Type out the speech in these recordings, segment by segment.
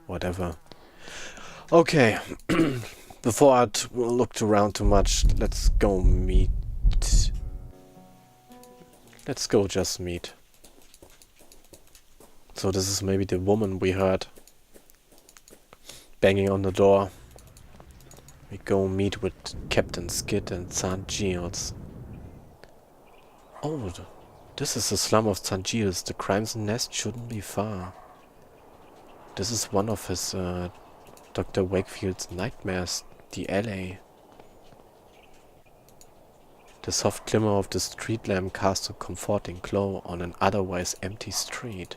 whatever. Okay, before I looked around too much, let's go meet. Let's go just meet. So this is maybe the woman we heard banging on the door. We go meet with Captain Skid and St. Giles. Oh, this is the slum of St. Giles. The Crimson Nest shouldn't be far. This is one of his Doctor Wakefield's nightmares, the alley. The soft glimmer of the street lamp casts a comforting glow on an otherwise empty street.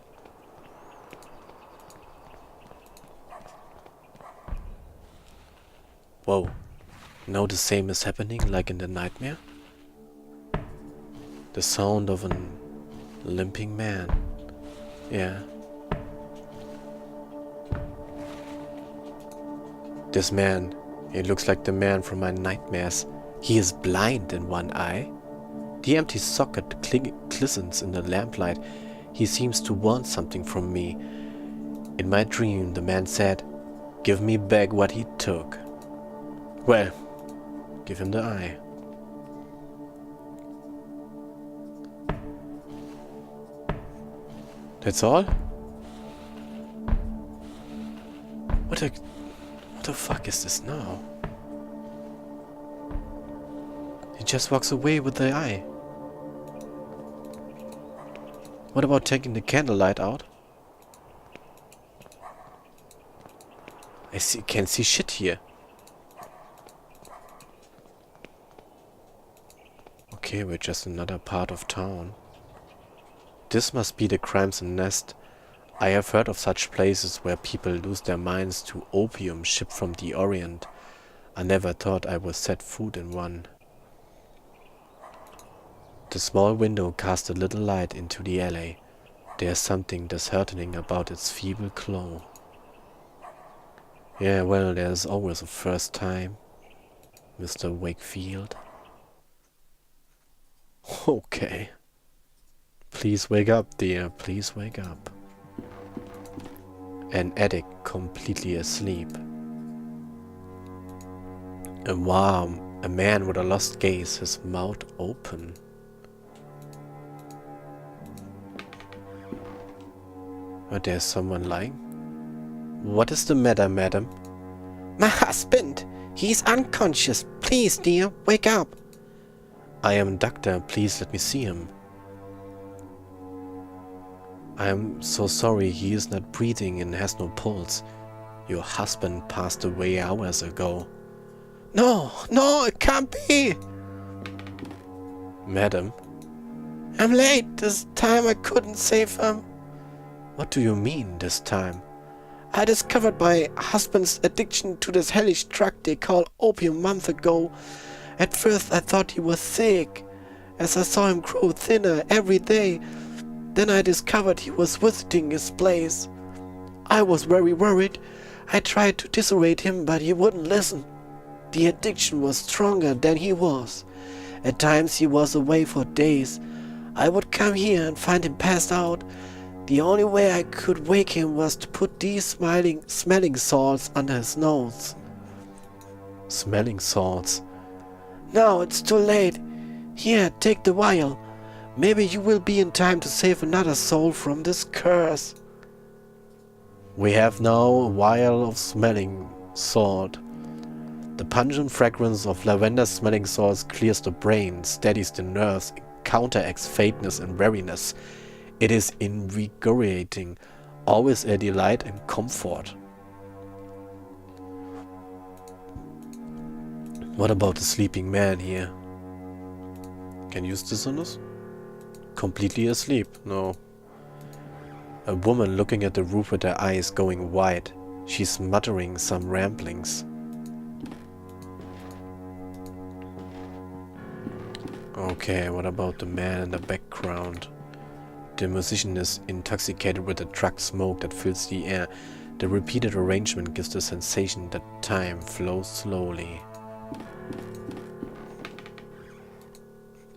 Whoa, now the same is happening like in the nightmare? The sound of an limping man. Yeah. This man, he looks like the man from my nightmares. He is blind in one eye. The empty socket glistens in the lamplight. He seems to want something from me. In my dream, the man said, "Give me back what he took." Well, give him the eye. That's all? What the fuck is this now? He just walks away with the eye. What about taking the candlelight out? I can't see shit here. Okay, we're just another part of town. This must be the Crimson Nest. I have heard of such places where people lose their minds to opium shipped from the Orient. I never thought I would set foot in one. The small window casts a little light into the alley. There's something disheartening about its feeble glow. Yeah, well, there's always a first time, Mr. Wakefield. Okay. Please wake up, dear. Please wake up. An addict completely asleep. A man with a lost gaze, his mouth open. But there's someone lying. What is the matter, madam? My husband! He's unconscious. Please, dear, wake up. I am a doctor. Please let me see him. I am so sorry, he is not breathing and has no pulse. Your husband passed away hours ago. No, it can't be. Madam? I'm late. This time I couldn't save him. What do you mean, this time? I discovered my husband's addiction to this hellish drug they call opium a month ago. At first I thought he was sick, as I saw him grow thinner every day. Then I discovered he was visiting his place. I was very worried. I tried to dissuade him, but he wouldn't listen. The addiction was stronger than he was. At times he was away for days. I would come here and find him passed out. The only way I could wake him was to put these smelling salts under his nose. Smelling salts? Now it's too late. Here, take the vial. Maybe you will be in time to save another soul from this curse. We have now a vial of smelling salt. The pungent fragrance of lavender smelling salts clears the brain, steadies the nerves, counteracts faintness and weariness. It is invigorating, always a delight and comfort. What about the sleeping man here? Can you use this on us? Completely asleep? No. A woman looking at the roof with her eyes going wide. She's muttering some ramblings. Okay, what about the man in the background? The musician is intoxicated with the drug smoke that fills the air. The repeated arrangement gives the sensation that time flows slowly.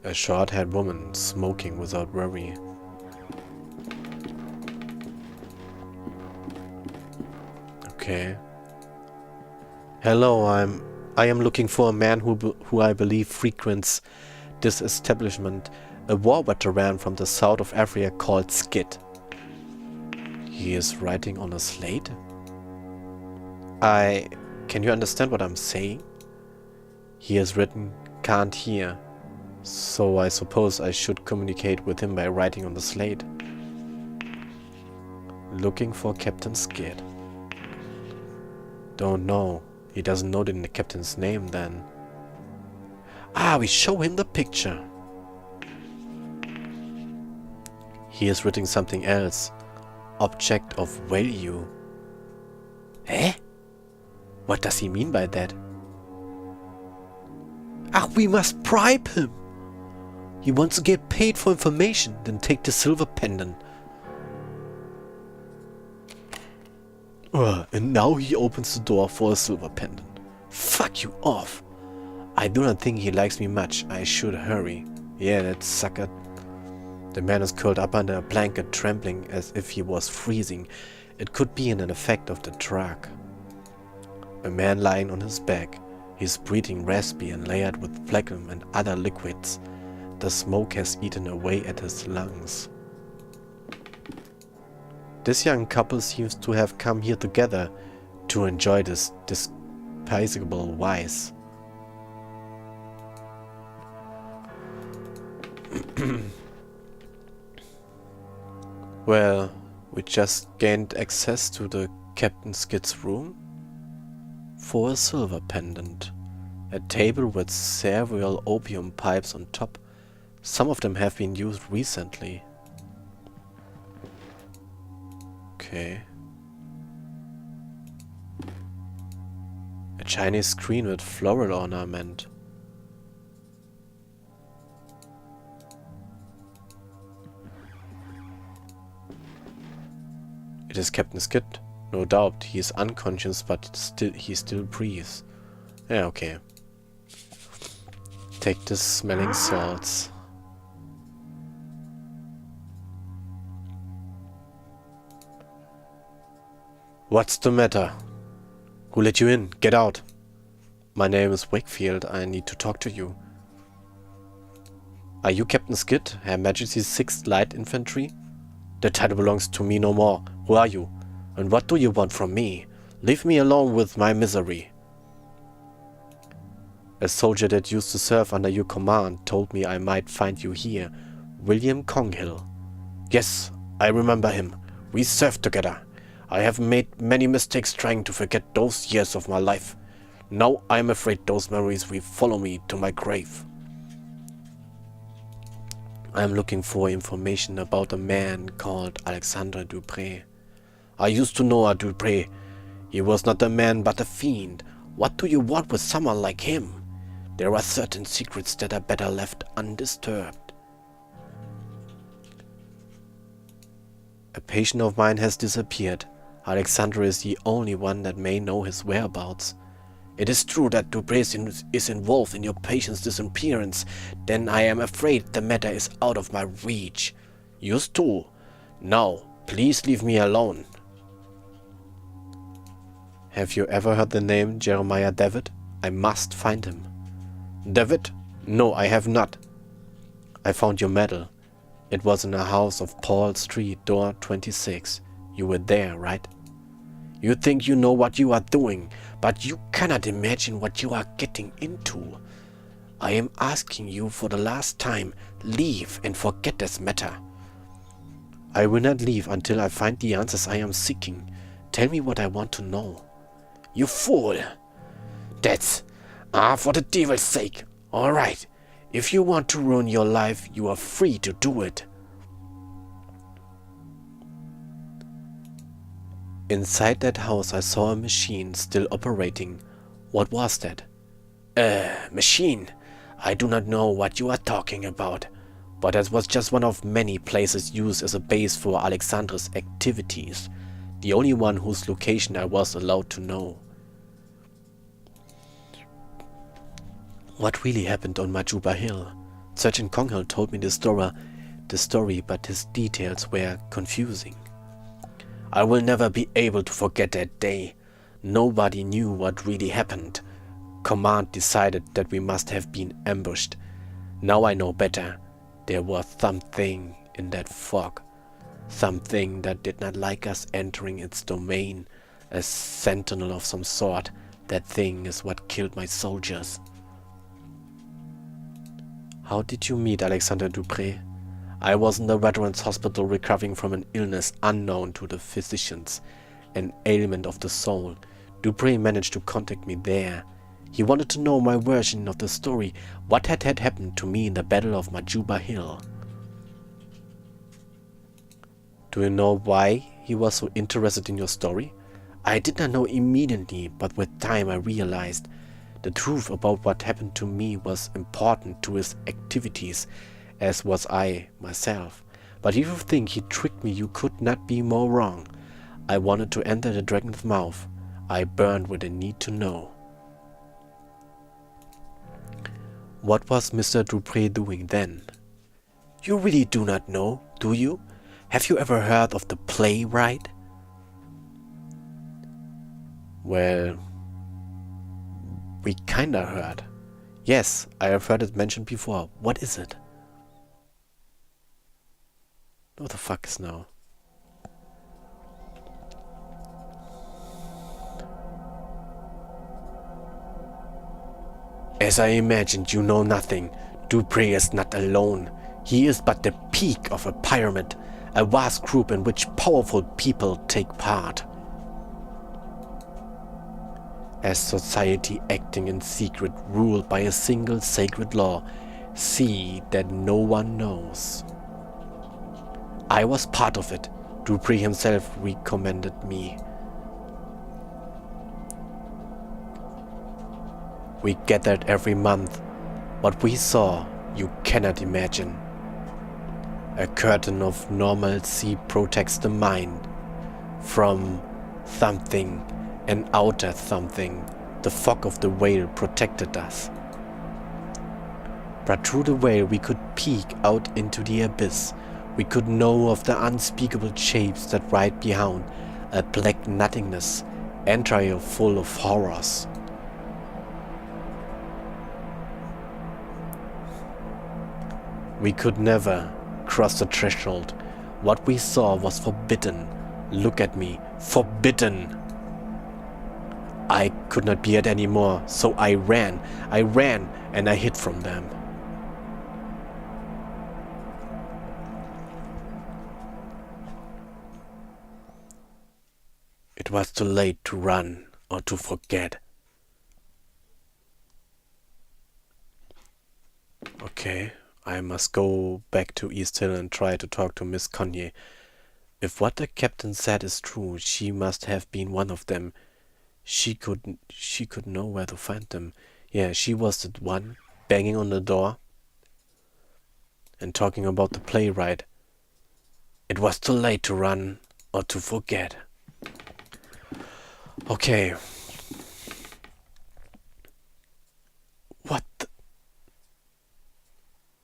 A short-haired woman smoking without worry. A Okay. Hello, I am looking for a man who I believe frequents this establishment, a war veteran from the south of Africa called Skid. He is writing on a slate? Can you understand what I'm saying? He has written, can't hear. So I suppose I should communicate with him by writing on the slate. Looking for Captain Skid. Don't know. He doesn't know the captain's name then. Ah, we show him the picture. He is writing something else. Object of value. Eh? What does he mean by that? Ah, we must bribe him. He wants to get paid for information, then take the silver pendant. And now he opens the door for a silver pendant. Fuck you off. I do not think he likes me much. I should hurry. Yeah, that sucker. The man is curled up under a blanket, trembling as if he was freezing. It could be an effect of the drug. A man lying on his back. He's breathing raspy and layered with phlegm and other liquids. The smoke has eaten away at his lungs. This young couple seems to have come here together to enjoy this despicable vice. Well, we just gained access to the Captain Skid's room for a silver pendant. A table with several opium pipes on top. Some of them have been used recently. Okay. A Chinese screen with floral ornament. It is Captain Skid. No doubt. He is unconscious, but he still breathes. Yeah, okay. Take the smelling salts. What's the matter? Who let you in? Get out. My name is Wakefield. I need to talk to you. Are you Captain Skid, Her Majesty's 6th Light Infantry? The title belongs to me no more. Who are you? And what do you want from me? Leave me alone with my misery. A soldier that used to serve under your command told me I might find you here. William Conghill. Yes, I remember him. We served together. I have made many mistakes trying to forget those years of my life. Now I am afraid those memories will follow me to my grave. I am looking for information about a man called Alexandre Du Pré. I used to know a Du Pré. He was not a man but a fiend. What do you want with someone like him? There are certain secrets that are better left undisturbed. A patient of mine has disappeared. Alexandre is the only one that may know his whereabouts. It is true that Du Pré is involved in your patient's disappearance. Then I am afraid the matter is out of my reach. Yours too. Now, please leave me alone. Have you ever heard the name Jeremiah Devitt? I must find him. Devitt? No, I have not. I found your medal. It was in a house of Paul Street, door 26. You were there, right? You think you know what you are doing, but you cannot imagine what you are getting into. I am asking you for the last time, leave and forget this matter. I will not leave until I find the answers I am seeking. Tell me what I want to know. You fool! That's... for the devil's sake. All right. If you want to ruin your life, you are free to do it. Inside that house I saw a machine still operating. What was that? Machine? I do not know what you are talking about. But that was just one of many places used as a base for Alexandre's activities. The only one whose location I was allowed to know. What really happened on Majuba Hill? Sergeant Conghill told me the story, but his details were confusing. I will never be able to forget that day. Nobody knew what really happened. Command decided that we must have been ambushed. Now I know better. There was something in that fog. Something that did not like us entering its domain. A sentinel of some sort. That thing is what killed my soldiers. How did you meet Alexandre Du Pré? I was in the veterans hospital recovering from an illness unknown to the physicians. An ailment of the soul. Du Pré managed to contact me there. He wanted to know my version of the story. What had happened to me in the Battle of Majuba Hill. Do you know why he was so interested in your story? I did not know immediately, but with time I realized the truth about what happened to me was important to his activities, as was I myself. But if you think he tricked me, you could not be more wrong. I wanted to enter the dragon's mouth. I burned with a need to know. What was Mr. Du Pré doing then? You really do not know, do you? Have you ever heard of the playwright? Well, we kinda heard. Yes, I have heard it mentioned before. What is it? What the fuck is now? As I imagined, you know nothing. Du Pré is not alone. He is but the peak of a pyramid, a vast group in which powerful people take part. A society acting in secret, ruled by a single sacred law. See that no one knows. I was part of it. Du Pré himself recommended me. We gathered every month. What we saw, you cannot imagine. A curtain of normalcy protects the mind from something, an outer something. The fog of the veil protected us. But through the veil we could peek out into the abyss. We could know of the unspeakable shapes that ride beyond, a black nothingness, entirely full of horrors. We could never cross the threshold. What we saw was forbidden. Look at me, forbidden. I could not bear it anymore, so I ran, and I hid from them. It was too late to run or to forget. Okay, I must go back to East Hill and try to talk to Miss Conye. If what the captain said is true, she must have been one of them. She could know where to find them. Yeah, she was the one banging on the door and talking about the playwright. It was too late to run or to forget. Okay.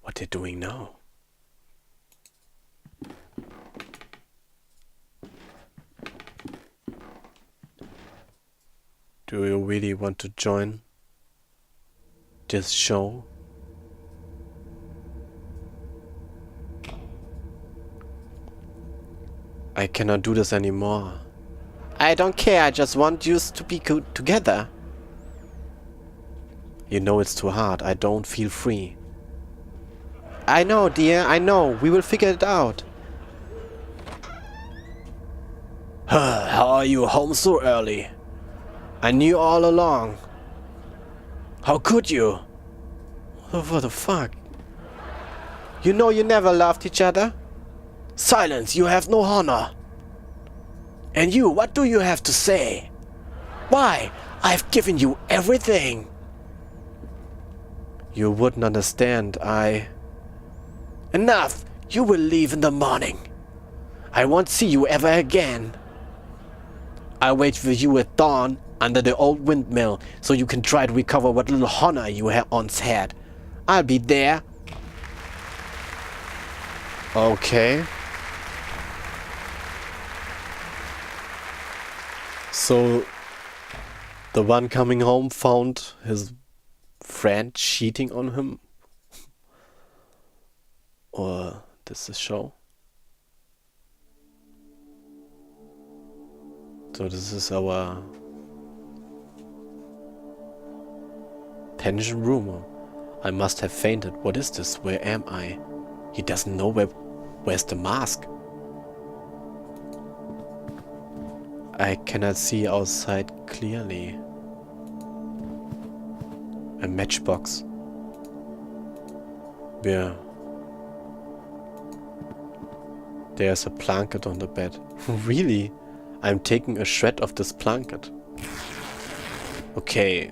What they're doing now? Do you really want to join this show? I cannot do this anymore. I don't care, I just want you to be together. You know it's too hard, I don't feel free. I know, dear, I know, we will figure it out. How are you home so early? I knew all along. How could you? What the fuck? You know you never loved each other? Silence, you have no honor. And you, what do you have to say? Why? I've given you everything. You wouldn't understand, Enough! You will leave in the morning. I won't see you ever again. I'll wait for you at dawn under the old windmill so you can try to recover what little honor you once had. I'll be there. Okay. So The one coming home found his friend cheating on him? Or this is a show? So this is our pension room. I must have fainted. What is this? Where am I? He doesn't know where's the mask. I cannot see outside clearly. A matchbox. Where? There's a blanket on the bed. Really? I'm taking a shred of this blanket. Okay.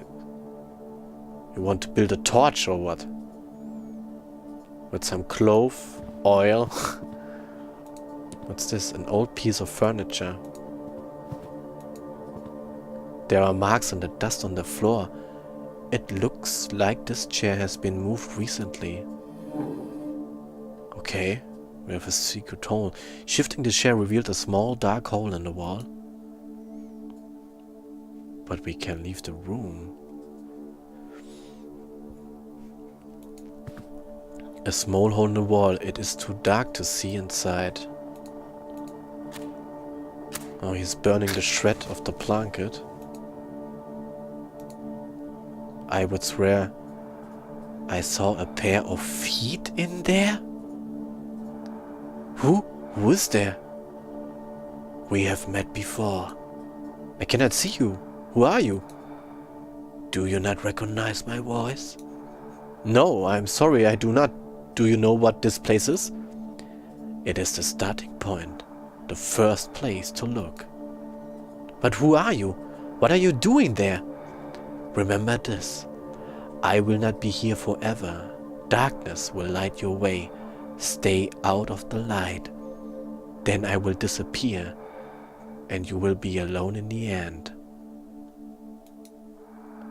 You want to build a torch or what? With some clove, oil. What's this? An old piece of furniture. There are marks on the dust on the floor. It looks like this chair has been moved recently. Okay. We have a secret hole. Shifting the chair revealed a small dark hole in the wall. But we can leave the room. A small hole in the wall. It is too dark to see inside. Oh, he's burning the shred of the blanket. I would swear I saw a pair of feet in there. Who is there? We have met before. I cannot see you. Who are you? Do you not recognize my voice? No, I'm sorry, I do not. Do you know what this place is? It is the starting point. The first place to look. But who are you? What are you doing there? Remember this. I will not be here forever. Darkness will light your way. Stay out of the light. Then I will disappear, and you will be alone in the end.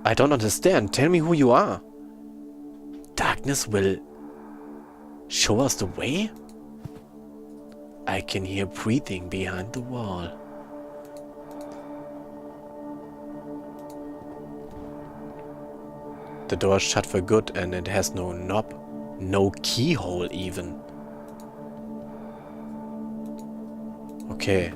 I don't understand. Tell me who you are. Darkness will show us the way? I can hear breathing behind the wall. The door is shut for good and it has no knob, no keyhole even. Okay.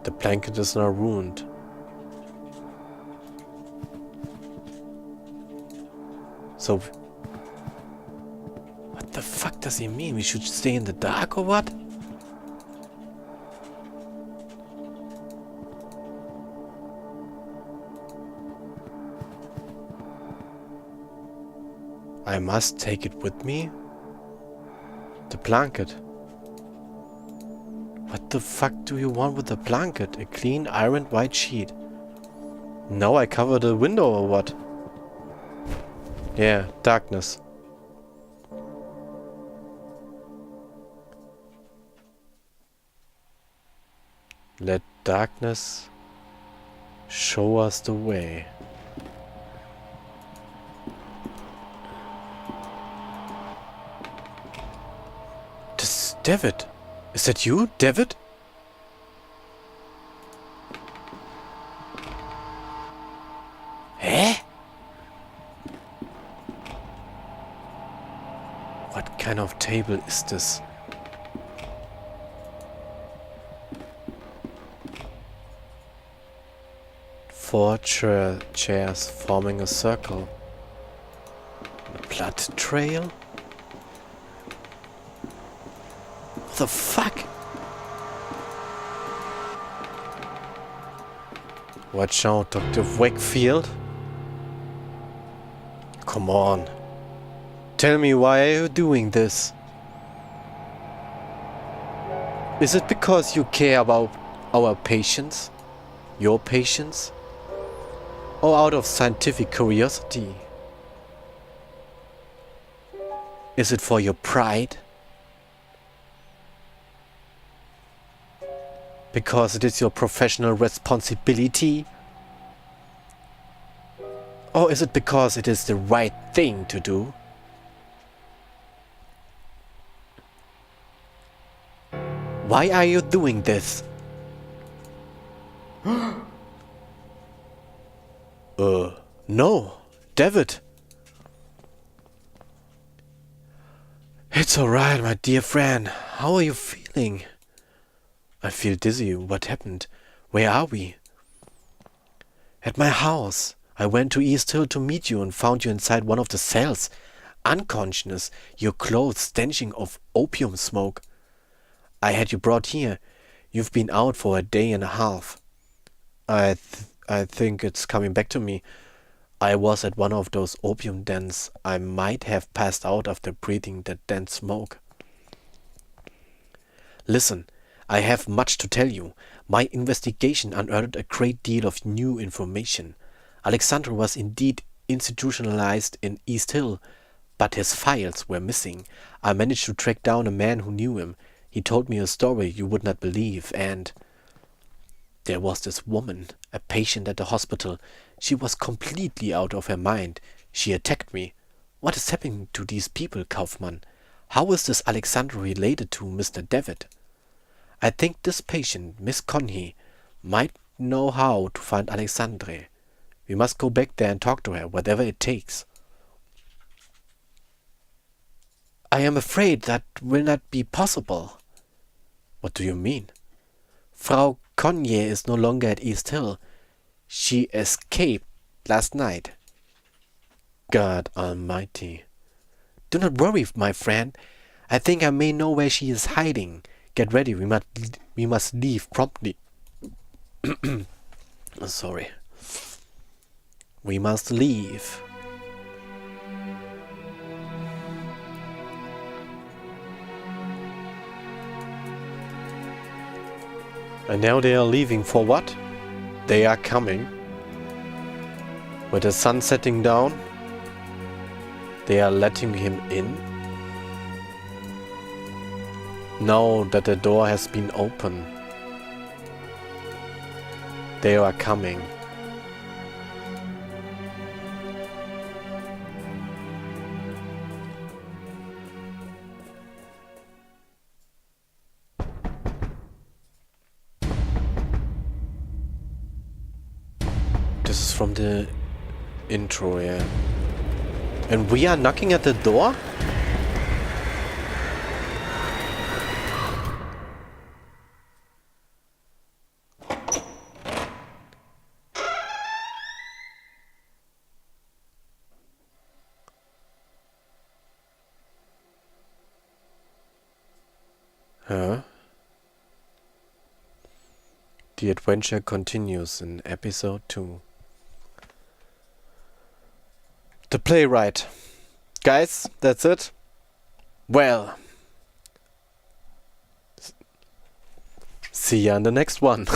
The blanket is now ruined. So, what the fuck does he mean? We should stay in the dark or what? I must take it with me? The blanket. What the fuck do you want with the blanket? A clean ironed white sheet. Now I cover the window or what? Yeah, darkness. Let darkness show us the way. This is Devitt. Is that you, Devitt? Eh? What kind of table is this? Four chairs forming a circle. A blood trail? What the fuck? Watch out, Doctor Wakefield. Come on. Tell me, why are you doing this? Is it because you care about our patients? Your patients? Or out of scientific curiosity? Is it for your pride? Because it is your professional responsibility? Or is it because it is the right thing to do? Why are you doing this? No, Devitt. It's alright, my dear friend. How are you feeling? I feel dizzy. What happened? Where are we? At my house. I went to East Hill to meet you and found you inside one of the cells. Unconscious, your clothes stenching of opium smoke. I had you brought here. You've been out for a day and a half. I think it's coming back to me. I was at one of those opium dens. I might have passed out after breathing that dense smoke. Listen, I have much to tell you. My investigation unearthed a great deal of new information. Alexandre was indeed institutionalized in East Hill, but his files were missing. I managed to track down a man who knew him. He told me a story you would not believe, and there was this woman, a patient at the hospital. She was completely out of her mind. She attacked me. What is happening to these people, Kaufmann? How is this Alexandre related to Mr. Devitt? I think this patient, Miss Conhy, might know how to find Alexandre. We must go back there and talk to her, whatever it takes. I am afraid that will not be possible. What do you mean? Frau Conhy is no longer at East Hill. She escaped last night. God Almighty. Do not worry, my friend. I think I may know where she is hiding. Get ready, we must leave promptly. Sorry. We must leave. And now they are leaving for what? They are coming. With the sun setting down, they are letting him in. Now that the door has been opened, they are coming. This is from the intro, yeah. And we are knocking at the door? Huh? The adventure continues in episode 2. The playwright. Guys, that's it. Well, see ya in the next one.